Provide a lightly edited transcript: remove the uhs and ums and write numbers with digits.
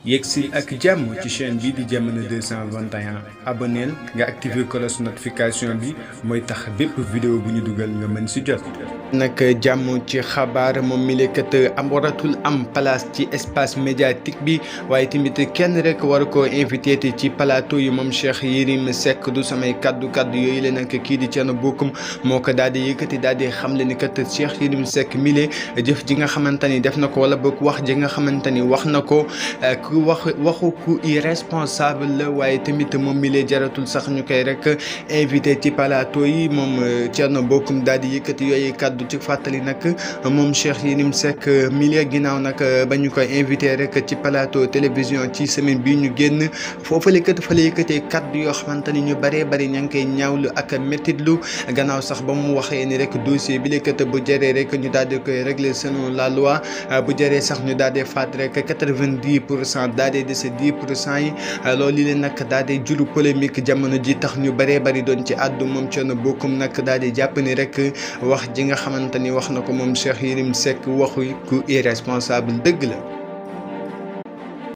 yegsil ak jàmm ci chaîne bi di Jamono 221 abonneel nga activer cloche notification bi mooy tax bépp vidéo bu ñu dugal nga mën si jot. nag jàmm ci xabaar moom mi kat am waratul am place ci espace médiatique bi waaye tamit kenn rek war koo invité ci plateau yi moom Cheikh Yérim Seck du samay kaddu yooyu la nag kii di Thierno Bocoum moo ko daal di yëkkati daal di xamle ni kat Cheikh Yérim Seck mile jëf ji nga xamante ni def na ko wala boog wax ji nga xamante ni wax na ko waxu ku irresponsable la waaye tamit moom mi lee jaratul sax ñu koy rek invité ci plateau yi moom Thierno Bocoum daal di yëkkati yooyu kaddu ci fàttali nag moom Cheikh Yérim Seck mi lee ginnaaw nag ba ñu koy invité rek ci plateau télévision ci semaine bi ñu génn foofale kat fa la yëkkatee kaddu yoo xamante ni ñu bëree bëri ña ngi koy ñaawlu ak méttitlu gannaaw sax ba mu waxee ni rek dossier bi la kat bu jëree rek ñu daal di koy régler selon la loi bu jëree sax ñu daal di faat rek 90% daal di dese 10% yi loolu leen nag daal di juru polémique jamono ji tax ñu bëree bëri doon ci àddu moom Thierno Bocoum nag daal di jàpp ni rek wax ji nga xamante ni wax na ko moom Cheikh Yérim Seck waxu ku irresponsable dëgg la.